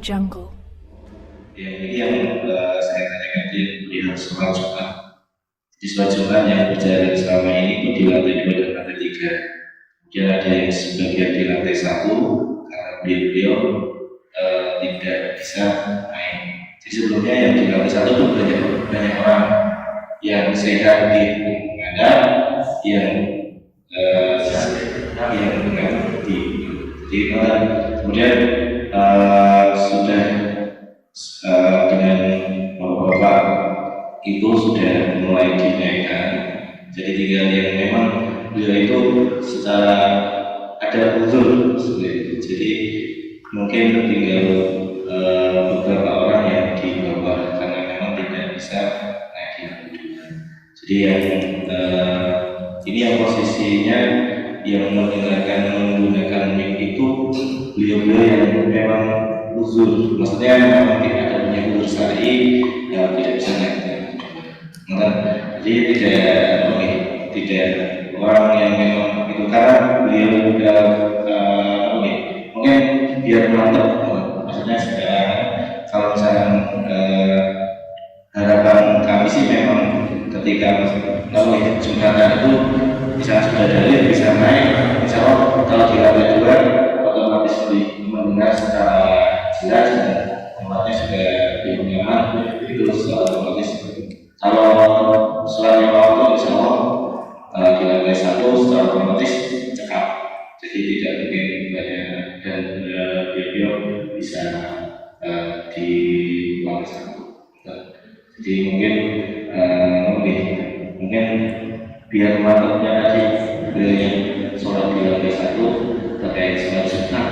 Jungle. Ya, ini yang saya tanyakan di melihat sholat Jumat. Di sholat Jumat yang berjalan selama ini itu di lantai 2 dan lantai 3. Kemudian ada yang sebagian di lantai 1 karena beliau tidak bisa naik. Jadi sebelumnya yang di lantai 1 itu banyak orang yang sehat di menghadap, yang mengerti. Jadi kemudian sudah dengan bapak-bapak itu sudah mulai dinaikkan. Jadi tinggal yang memang beliau itu secara ada uzur seperti itu. Jadi mungkin tinggal beberapa orang yang di bawah karena memang tidak bisa naik di lantai 2. Jadi yang ini yang posisinya yang menggunakan mic itu beliau-beliau yang memang uzur, maksudnya memang tidak ada punya uzur syar'i yang tidak bisa naik. Jadi tidak orang yang memang itu karena beliau sudah mungkin biar mantap, maksudnya sekarang kalau misalnya harapan kami sih memang ketika Jumatan itu bisa sudah dalil bisa naik, insya Allah kalau di lantai 2 otomatis mendengar secara jelas dan tempatnya sudah lebih nyaman, itu otomatis. Kalau selain waktu insya Allah di lantai 1 secara otomatis cekap, jadi tidak mungkin banyak dan beliau bisa di lantai 1. Jadi mungkin biar mantapnya tadi yang sholat di lantai 1 terkait sholat sunnah.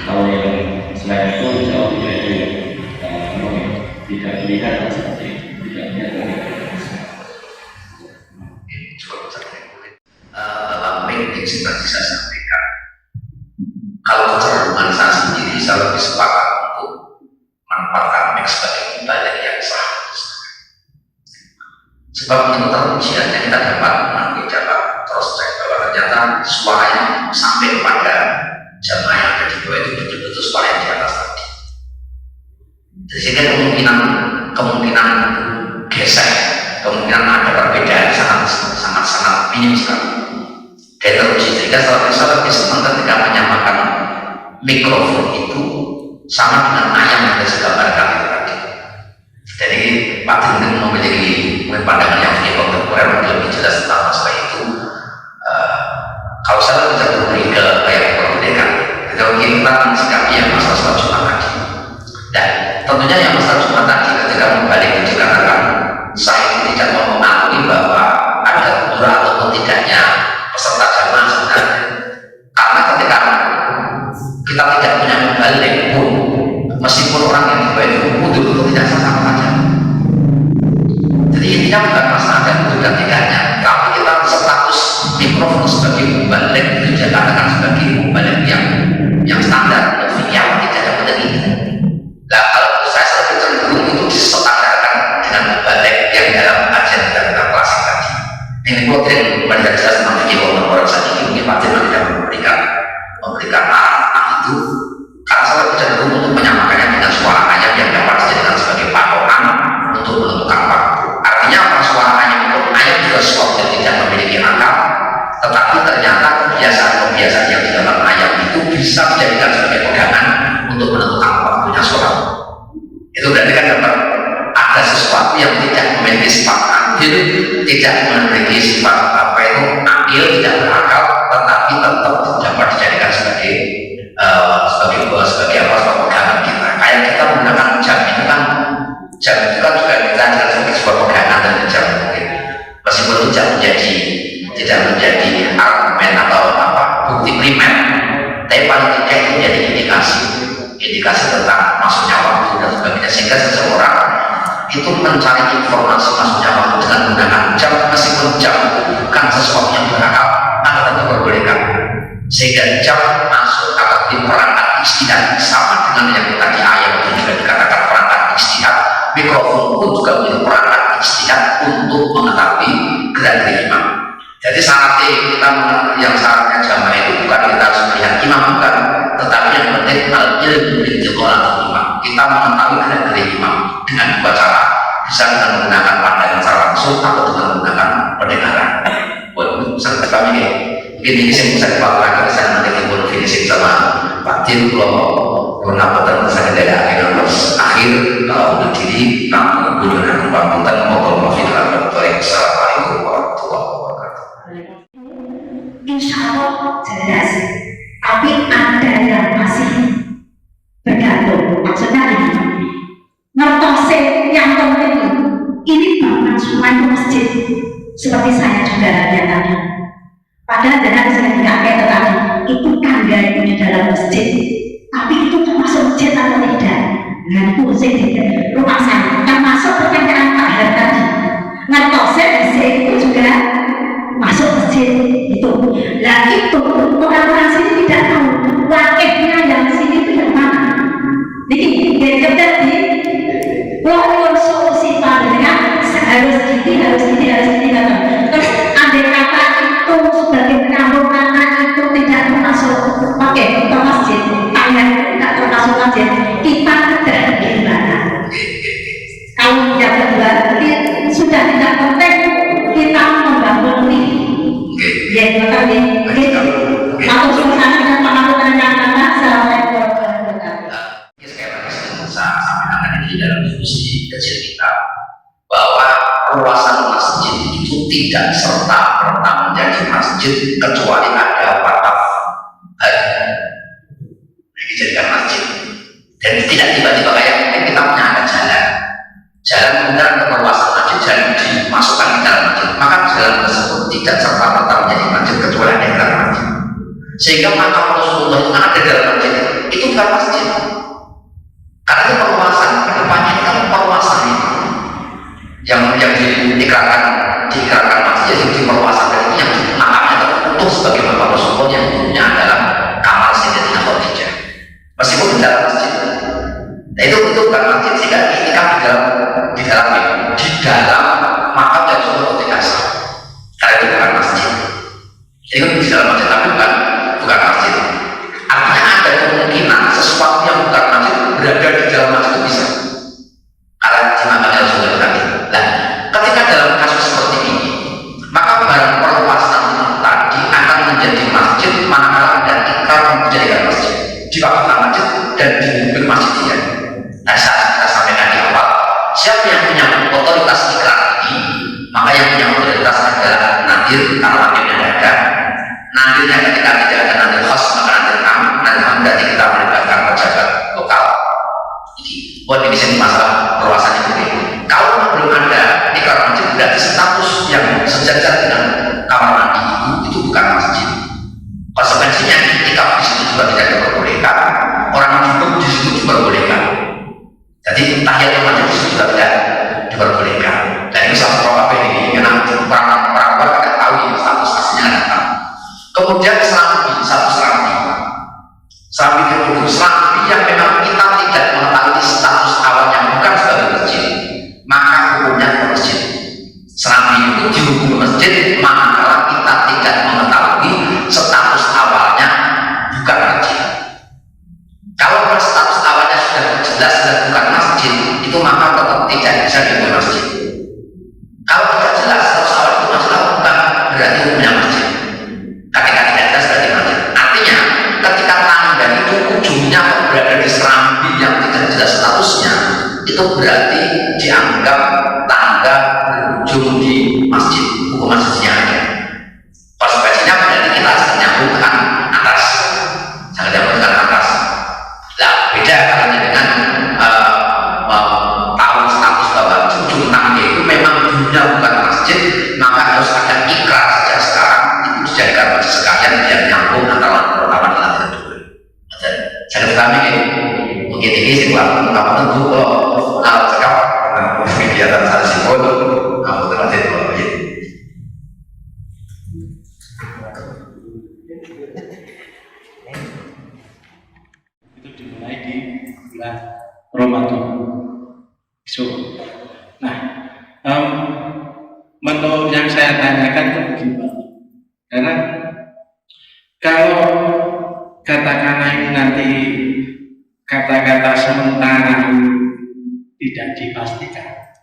Kalau yang selain itu insya Allah tidak melihat seperti itu, tidak melihat. Yang seperti saya sampaikan, kalau kecenderungan saya sendiri saya lebih sepakat untuk manfaatkan mix sebagai ibadah yang sah. Sebab menurut ujiannya kita dapat mengambil jalan terus cek bahwa ternyata suara yang sampai kepada jamaah yang ada di bawah itu betul-betul suara yang di atas tadi. Sehingga kemungkinan geser, kemungkinan ada perbedaan sangat minim sekali. Dan teruji, sehingga saya lebih senang ketika menyamakan mikrofon itu sama dengan ayam yang saya gambarkan itu tadi. Jadi Pak Dinten memiliki pandangan yang lebih kontemporer, lebih jelas tentang masalah itu. Kalau saya bisa berbalik ke kayak kemerdekaan, kita mensikapi yang masalah sholat Jumat tadi. Dan tentunya yang masalah Jumat tadi ketika membalik itu dikatakan saya tidak mau mengakui bahwa ada udara ataupun tidaknya peserta jamaah sebenarnya. Karena ketika kita tidak punya membalik pun, meskipun orang yang dibawa itu mundur itu tidak sama saja. Jadi intinya bukan masalah ada mundur dan tidaknya, tapi kita status mikrofon sebagai mubalik itu dikatakan sebagai mubalik yang standar, yang tidak ada penting. Nah, kalau saya lebih cenderung itu disetandarkan dengan mubalik yang dalam kajian kita klasik tadi. Ini kemudian pada jelas tentang fikih orang saat ini mungkin Pak Dirman tidak memberikan arah itu, karena saya lebih cenderung untuk menyamakannya dengan suara ayam yang dapat dijadikan sebagai patokan untuk menentukan waktu. Artinya apa? Suara ayam itu ayam juga sesuatu yang tidak memiliki akal, tetapi ternyata kebiasaan yang di dalam ayam itu bisa dijadikan sebagai pegangan untuk menentukan waktunya sholat. Itu berarti kan dapat ada sesuatu yang tidak memiliki sifat adil, tidak memiliki sifat akil, tidak berakal, tetapi tetap dapat dijadikan sebagai pegangan kita. Kayak kita menggunakan jam itu kan juga kita jelas sebagai sebuah pegangan dan jam mungkin meskipun itu tidak menjadi argumen atau bukti primer, tapi paling tidak itu menjadi indikasi tentang masuknya waktu dan sebagainya, sehingga seseorang itu mencari informasi masuknya waktu dengan menggunakan jam, meskipun jam bukan sesuatu yang berakal, maka tentu diperbolehkan, sehingga jam masuk atau di perangkat istihad sama dengan yang tadi ayat itu juga dikatakan perangkat istihad. Mikrofon pun juga menjadi perangkat istihad untuk mengetahui gerak-gerik imam. Jadi syaratnya kita yang syaratnya jamaah itu bukan kita harus melihat imam, bukan, tetapi yang penting al-ilmu bil-qiraat imam. Kita mengetahui gerak-gerik imam dengan dua cara, bisa dengan menggunakan pandangan secara langsung atau dengan menggunakan pendengaran. Buat serta kami mungkin ini saya bisa dipakai saya nanti kita finishing sama Pak Tim kalau menapatkan saya dari akhir udah diri namun gunakan pamungkas mohon maaf assalamualaikum warahmatullahi wabarakatuh. Insya Allah jelas, tapi ada yang masih bergantung. Maksudnya ini ngertosin yang penting ini bangun suatu masjid seperti saya juga lihatannya. Padahal dengan saya tidak kayak tadi itu tangga itu di dalam masjid, tapi itu termasuk masjid atau tidak? Nah itu rumah saya termasuk pertanyaan Pak Har tadi. Ngertosin itu juga masuk masjid itu. Nah itu orang-orang sini tidak tahu wakilnya yang sini itu yang mana. Jadi tadi walaupun solusi pandangan harus gini terus andai kata itu sebagai penyambung tangan itu tidak termasuk pakai ke masjid, tangan tidak termasuk masjid, kita tidak gimana? Kalau yang kedua sudah tidak penting kita membangun ini. Ya, makanya atau suasana dan pengaruh yang assalamualaikum warahmatullahi wabarakatuh. Sekali lagi saya sampaikan di dalam diskusi kecil kita bahwa perluasan masjid itu tidak serta-merta menjadi masjid kecuali ada wakaf dijadikan masjid, dan tidak tiba-tiba kayak kita punya ada jalan kemudian ke perluasan masjid jalan dimasukkan ke dalam masjid, maka jalan tersebut tidak serta-merta menjadi masjid kecuali ada dalam masjid, sehingga makam Rasulullah yang ada dalam masjid itu bukan masjid karena itu perluasan. Kedepannya ini kan perluasan yang diikrarkan masjid yang diperluasan dari ini yang makamnya tertutup sebagai makam Rasulullah yang dulunya adalah kamar Sayyidatina Khadijah meskipun di dalam masjid. Nah itu bukan masjid sehingga itikaf di dalam makam yang Rasulullah ketika karena itu bukan masjid. Jadi di dalam masjid tapi bukan masjid. Artinya ada kemungkinan sesuatu yang bukan masjid berada di dalam masjid itu bisa. Karena di makamnya Rasulullah tadi. Nah, ketika dalam kasus seperti ini, maka barang perluasan tadi akan menjadi masjid manakala ada ikrar menjadikan masjid, diwakafkan masjid dan dibimbing masjidnya. Nah, saat kita sampaikan di awal, siapa yang punya otoritas ikrar ini, maka yang punya otoritas adalah nadir karena wakilnya ada. Nadirnya ketika tidak ada nadir khas, maka nadir kami, berarti kita melibatkan pejabat lokal. Buat di sini masalah perluasan ini. Kalau belum ada ikrar masjid, berarti status yang sejajar dengan kamar mandi itu bukan masjid. Konsekuensinya ikrar di situ juga tidak diperbolehkan, orang duduk di situ diperbolehkan. Jadi tahiyatul masjid di situ juga tidak diperbolehkan. Dan ini satu problem ini karena orang tidak tahu ini status aslinya apa. Kemudian serambi yang memang kita tidak mengetahui status awalnya bukan sebagai masjid, maka hukumnya ke masjid. Serambi itu dihukum masjid manakala kita tidak mengetahui status awalnya bukan masjid. Kalau status awalnya sudah jelas bukan masjid, itu maka tetap tidak bisa dihukum masjid. Kalau tidak jelas status awal itu masalah bukan berarti hukumnya masjid. Ketika tidak jelas berarti masjid. Artinya ketika tangga itu ujungnya berada di serambi yang tidak jelas statusnya, itu berarti dianggap tangga berujung di masjid, hukum masjidnya ada. Konsekuensinya berarti kita menyambungkan atas, jangan menyambungkan atas. Nah, beda halnya dengan tahu status bahwa ujung tangga itu memang dulunya bukan masjid, maka harus ada ikrar sejak sekarang itu dijadikan masjid sekalian biar nyambung antara pertama dengan kedua. Jadi kami mungkin ini sih buat apa tentu kalau cakap kegiatan saya simpul kamu terlatih dulu ya. Itu dimulai di bulan Ramadan. So, nah, menurut yang saya tanyakan itu begini, karena kalau katakanlah ini nanti kata-kata sementara tidak dipastikan.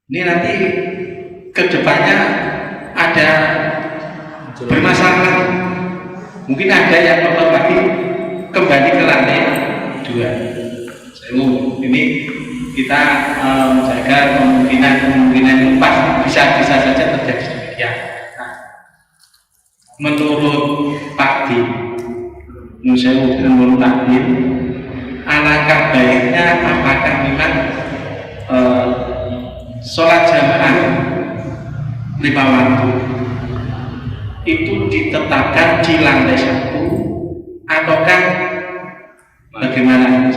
Ini nanti kedepannya ada bermasalah. Mungkin ada yang lagi kembali ke lantai 2. Ini kita menjaga kemungkinan pas bisa saja terjadi demikian. Nah, menurut Pak Di, menurut Pak Di, alangkah baiknya apakah memang sholat jamaah 5 waktu itu ditetapkan di lantai 1 ataukah bagaimana?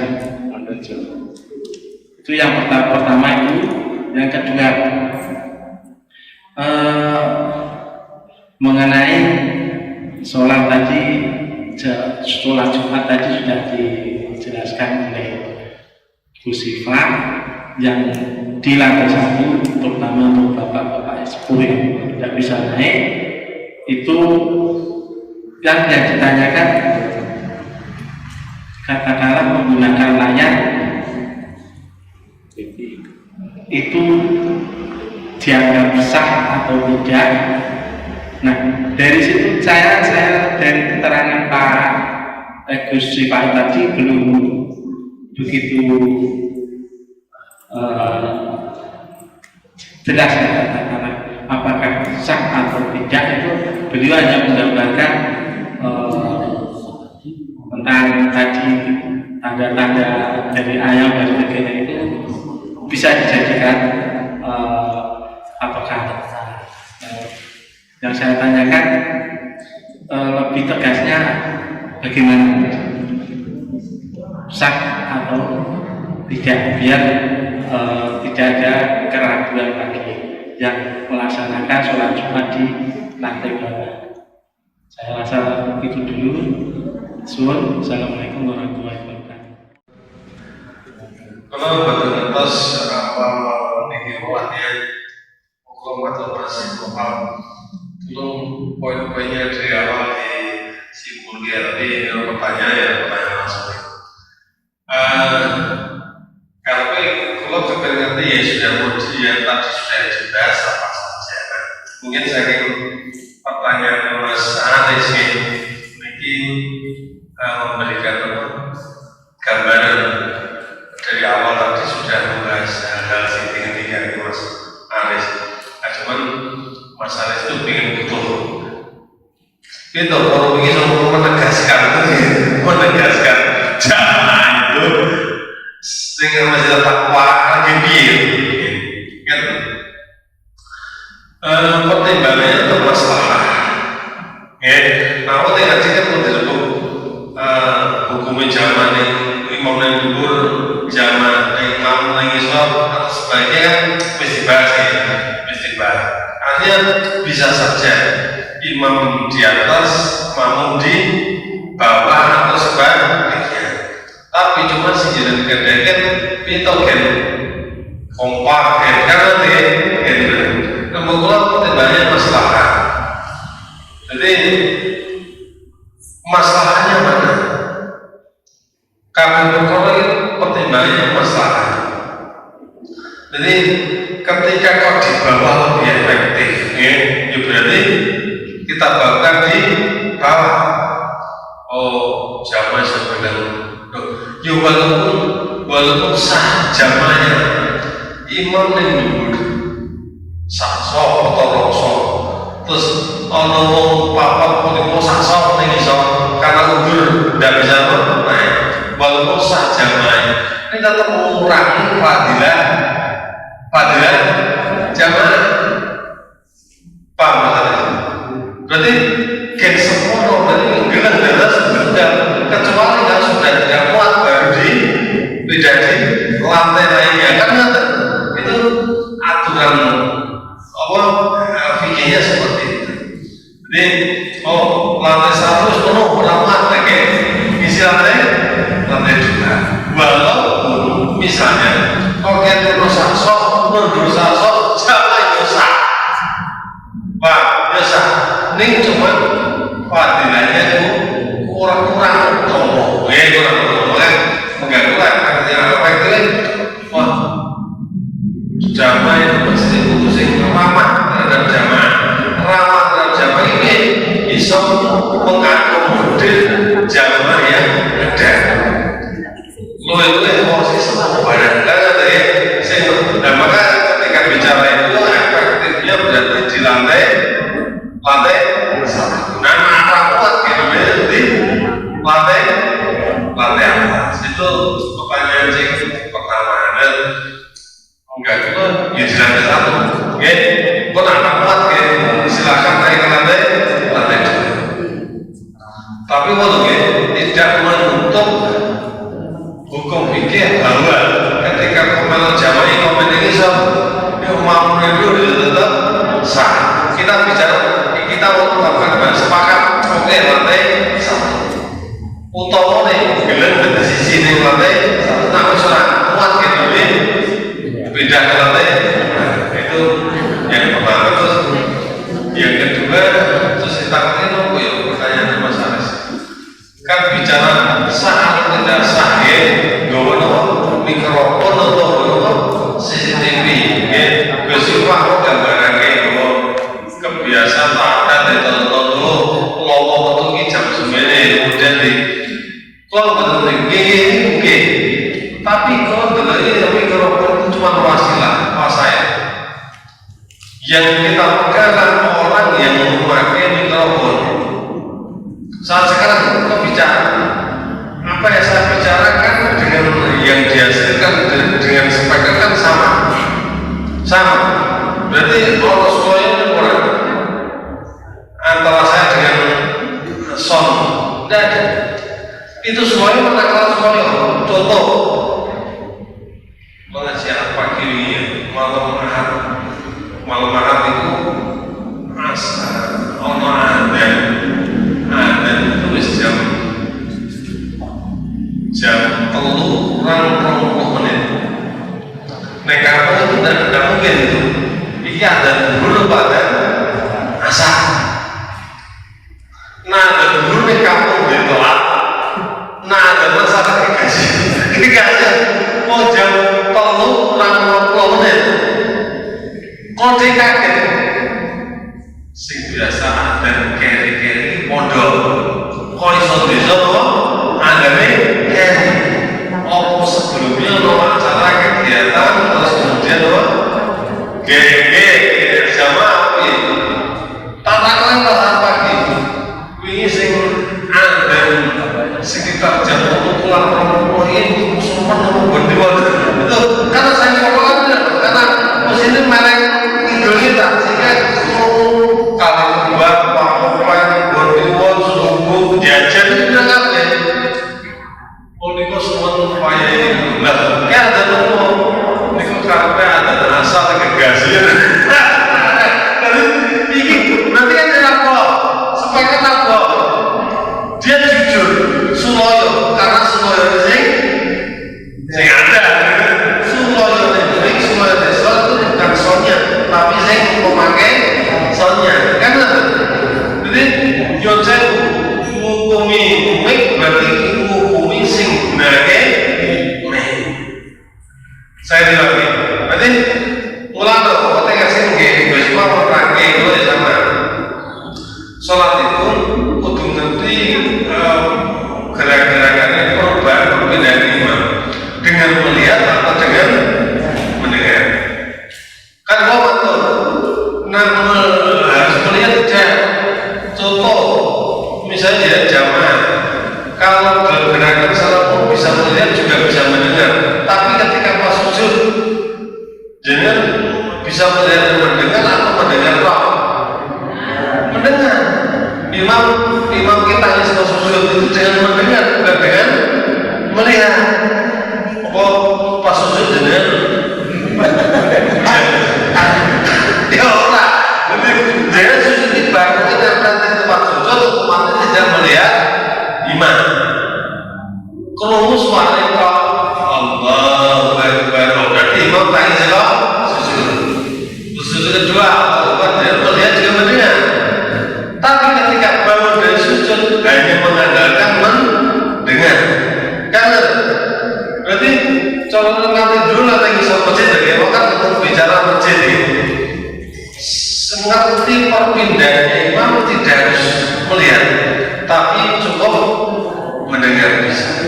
Itu yang pertama itu. Yang kedua, mengenai sholat tadi, sholat Jumat tadi sudah dijelaskan oleh Bu Siva yang di lantai 1, terutama untuk bapak-bapak sepuh yang tidak bisa naik, itu yang ditanyakan katakanlah menggunakan layar itu dianggap sah atau tidak. Nah, dari situ saya dari keterangan Pak Gus Siva tadi belum begitu jelas ya, katakanlah apakah sah atau tidak. Itu beliau hanya menggambarkan tentang tadi tanda-tanda dari ayam dan sebagainya itu bisa dijadikan apakah yang saya tanyakan lebih tegasnya bagaimana, sah atau tidak, biar tidak ada keraguan bagi yang melaksanakan sholat Jumat di lantai bawah. Saya rasa itu dulu. Assalamualaikum warahmatullahi wabarakatuh. Kalau badan atas apa dihewatnya hukum atau masih paham belum poin-poinnya dari awal disimpulkan, tapi pertanyaan langsung. Kalau kita ngerti ya sudah modul yang tadi sudah dibahas apa saja. Mungkin saya ingin pertanyaan Mas Anis ini memberikan gambaran dari awal tadi sudah membahas hal-hal tiga itu Mas Anis. Nah, cuman Mas Anis itu ingin betul. Itu kalau ingin menegaskan jangan itu sehingga masih takwa lagi biar kan pertimbangannya itu masalah ya. Nah, aku tinggal jika pun disebut hukumnya zaman yang imam yang dulu zaman yang imam yang islam atau sebagainya mesti bahas artinya bisa saja imam di atas, makmum di bawah atau sebagainya. Tapi cuma sejalan kedekan itu kan kompak kan karena dia kemudian pertimbangannya masalah. Jadi masalahnya mana? Karena berkorban pertimbangannya masalah. Jadi ketika kau di bawah lebih efektif, ya berarti kita bakal di bawah. Oh, jamaah sebenarnya. Ya walaupun sah jamaahnya, imam yang dulu sakso atau rokso, terus ono papat pun sakso nih so karena udur tidak bisa naik. Walaupun sah jamaahnya, ini tetap mengurangi fadilah jamaah. Paham maksudnya? Berarti gen sempurna berarti menggelar jelas sudah, kecuali kalau sudah tidak kuat baru tidak di lantai lainnya kan itu aturan apa fikihnya seperti itu. Jadi lantai 1 penuh rapat lagi isi lantai 2. Walaupun misalnya oke dosa sok jangan dosa pak dosa ini cuma fadilahnya itu kurang kan posisi semua barang kan ada ya. Nah maka ketika bicara itu efektifnya berarti di lantai satu. Nah mata kuat gitu di lantai atas itu pertanyaan sih pertama dan enggak juga ya di lantai satu. Oke, kok nampak kuat ya silakan naik ke lantai dua. Tapi walaupun tidak menutup hukum fikih bahwa ketika komen jamaah komen ini mau itu tetap sah. Kita bicara kita melakukan sepakat oke lantai satu. Utama nih bilang dari sisi nih lantai satu tapi surat kuat gitu nih beda ke lantai itu yang pertama. Terus yang kedua terus takutnya nunggu ya pertanyaan Mas Aris kan bicara sah atau tidak sah ya gawa mikrofon atau CCTV ya bersifat gambaran ya kebiasaan adat itu kelompok itu jam 9 kemudian di kalau benar-benar oke tapi kalau benar-benar mikrofon itu cuma wasilah saya yang kita pegang orang yang memakai mikrofon. Saat sekarang kita bicara apa yang saya bicarakan dengan yang dihasilkan dengan speaker kan sama berarti orang semuanya kurang antara saya dengan sound tidak ada itu semuanya manakala semuanya contoh pengajian pagi malam ahad itu ono ada tulis jam 3:20 menit. Nek kamu itu tidak mungkin itu. Ini ada dulu pada asar. Nah ada dulu nek kamu ditolak. Nah ada masalah dikasih. Mau jam 3:20 menit. Kode kaget. Sing biasa ada keri-keri modal kok iso bisa andane keri apa sebelumnya lo acara kegiatan terus kemudian lo gege sama api tata kelola pagi wingi sing andane sekitar jam 20 ini semua nemu berdua itu karena saya ngomong karena mesin merek Indonesia sehingga kali kedua pakai bordiwon sungguh jajan itu bilang apa ya? Oh niko semua upaya ini lah. Kayak ada nopo niko karena ada asal kegasian. Nanti kan dia apa? Sepakat apa? Dia jujur, suloyo karena suloyo sing ada. Suloyo ini suloyo desa itu bukan soalnya, tapi sing memakai soalnya kan jadi yonsen menghukumi mik berarti menghukumi sing gunake mik saya bilang ini berarti mulai kalau kita kasih mungkin besok merangkai itu ya sama sholat itu kudu ngerti gerak-gerakannya perubahan perbedaan imam dengan melihat atau dengan mendengar kan betul harus melihat tidak contoh misalnya jamaah kalau bergerakan salah bisa melihat juga bisa mendengar tapi ketika pas sujud jangan bisa melihat dan mendengar atau mendengar roh mendengar imam kita yang sedang sujud itu jangan mendengar bukan dengan melihat apa pas sujud dengan ya orang jangan sujud di bangku kita berarti tempat sujud otomatis tidak melihat imam kalau suara itu Allahu Akbar berarti imam tanya siapa sujud kedua dia melihat juga mendengar tapi ketika bangun dari sujud hanya mengandalkan mendengar karena berarti kalau nanti dulu nanti bisa masjid lagi kan untuk bicara masjid ini mengerti perpindahannya imam tidak harus melihat tapi cukup mendengar bisa